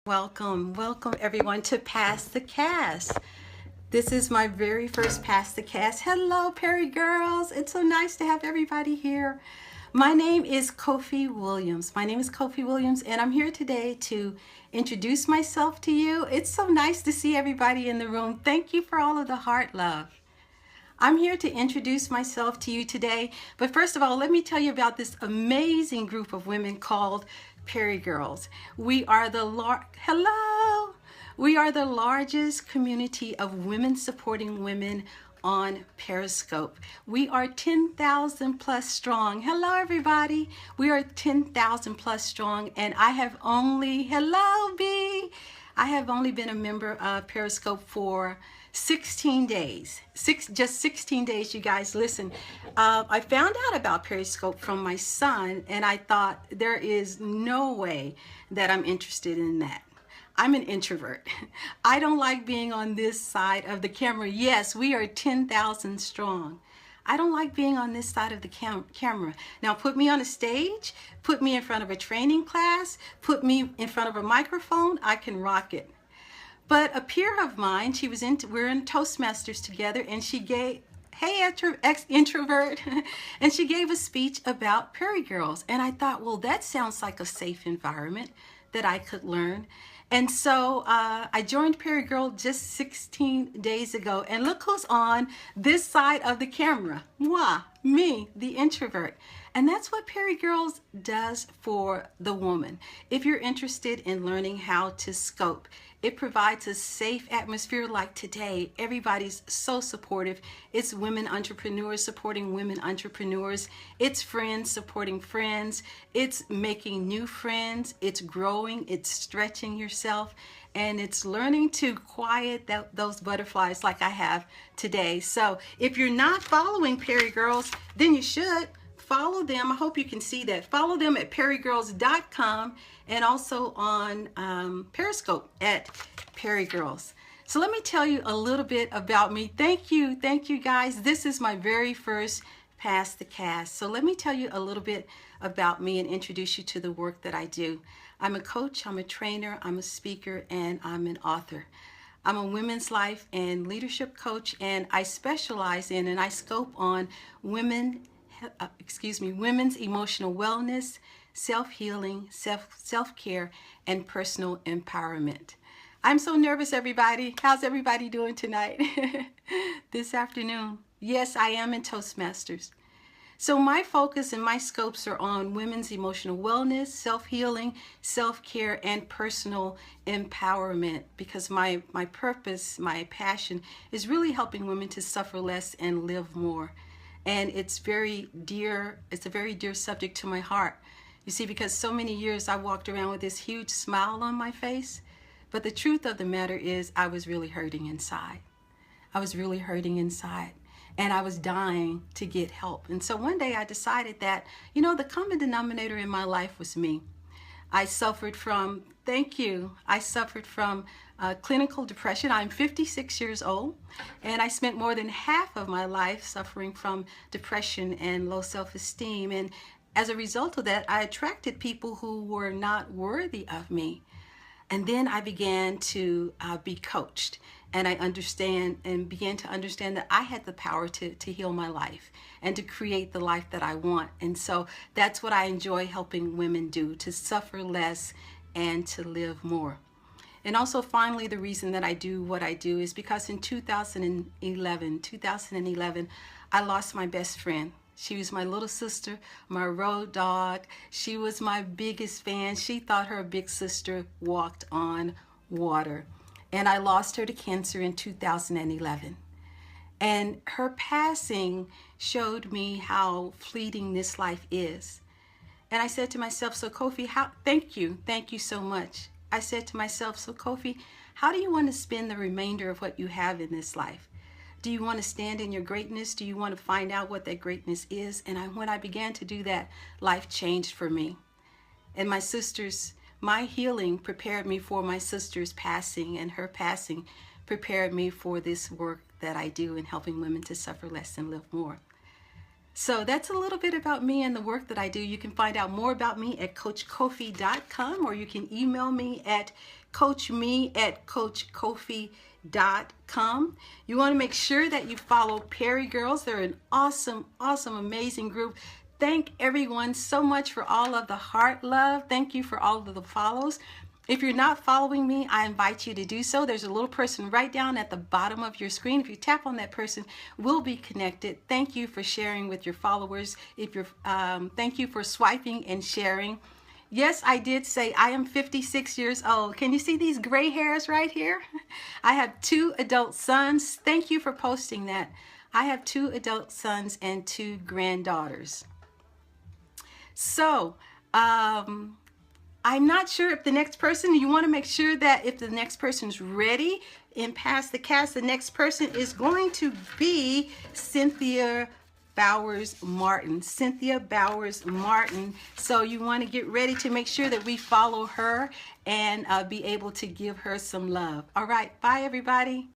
Welcome everyone to Pass the Cast. This is my very first Pass the Cast. Hello, PeriGirls. It's so nice to have everybody here. My name is Kofi Williams. And I'm here today to introduce myself to you. It's so nice to see everybody in the room. Thank you for all of the heart love. I'm here to introduce myself to you today, but first of all, let me tell you about this amazing group of women called PeriGirls. We are the largest community of women supporting women on Periscope. We are 10,000 plus strong. Hello, everybody. We are 10,000 plus strong, and I have only been a member of Periscope for 16 days. Just 16 days, you guys. Listen, I found out about Periscope from my son, and I thought there is no way that I'm interested in that. I'm an introvert. I don't like being on this side of the camera. Yes, we are 10,000 strong. I don't like being on this side of the camera. Now put me on a stage, put me in front of a training class, put me in front of a microphone, I can rock it. But a peer of mine, we're in Toastmasters together, and she gave, hey introvert, and she gave a speech about PeriGirls. And I thought, well, that sounds like a safe environment that I could learn. And so I joined PeriGirl just 16 days ago, and look who's on this side of the camera. Moi, me, the introvert. And that's what PeriGirls does for the woman. If you're interested in learning how to scope, it provides a safe atmosphere like today. Everybody's so supportive. It's women entrepreneurs supporting women entrepreneurs. It's friends supporting friends. It's making new friends. It's growing. It's stretching yourself. And it's learning to quiet those butterflies like I have today. So if you're not following PeriGirls, then you should. Follow them. I hope you can see that. Follow them at perigirls.com and also on Periscope at PeriGirls. So let me tell you a little bit about me. Thank you guys. This is my very first Pass the Cast. So let me tell you a little bit about me and introduce you to the work that I do. I'm a coach, I'm a trainer, I'm a speaker, and I'm an author. I'm a women's life and leadership coach, and I specialize in and I scope on women's emotional wellness, self-healing, self-care, and personal empowerment. I'm so nervous, everybody. How's everybody doing tonight? This afternoon? Yes, I am in Toastmasters. So my focus and my scopes are on women's emotional wellness, self-healing, self-care, and personal empowerment, because my purpose, my passion is really helping women to suffer less and live more. And it's a very dear subject to my heart. You see, because so many years I walked around with this huge smile on my face, but the truth of the matter is I was really hurting inside. And I was dying to get help. And so one day I decided that, the common denominator in my life was me. I suffered from clinical depression. I'm 56 years old, and I spent more than half of my life suffering from depression and low self-esteem. And as a result of that, I attracted people who were not worthy of me. And then I began to be coached, and I began to understand that I had the power to heal my life and to create the life that I want. And so that's what I enjoy helping women do, to suffer less and to live more. And also, finally, the reason that I do what I do is because in 2011, I lost my best friend. She was my little sister, my road dog. She was my biggest fan. She thought her big sister walked on water. And I lost her to cancer in 2011. And her passing showed me how fleeting this life is. And I said to myself, so Kofi, thank you so much. I said to myself, so Kofi, how do you want to spend the remainder of what you have in this life? Do you want to stand in your greatness? Do you want to find out what that greatness is? And when I began to do that, life changed for me. And my healing prepared me for my sister's passing, and her passing prepared me for this work that I do in helping women to suffer less and live more. So that's a little bit about me and the work that I do. You can find out more about me at coachkofi.com, or you can email me at Coach me at coachkofi.com. You want to make sure that you follow PeriGirls. They're an awesome, amazing group. Thank everyone so much for all of the heart love. Thank you for all of the follows. If you're not following me, I invite you to do so. There's a little person right down at the bottom of your screen. If you tap on that person, we'll be connected. Thank you for sharing with your followers. Thank you for swiping and sharing. Yes, I did say I am 56 years old. Can you see these gray hairs right here? I have 2 adult sons. Thank you for posting that. I have 2 adult sons and 2 granddaughters. So, I'm not sure if the next person, you want to make sure that if the next person's ready and pass the cast, the next person is going to be Cynthia Bowers Martin. Cynthia Bowers Martin. So you want to get ready to make sure that we follow her and be able to give her some love. All right. Bye, everybody.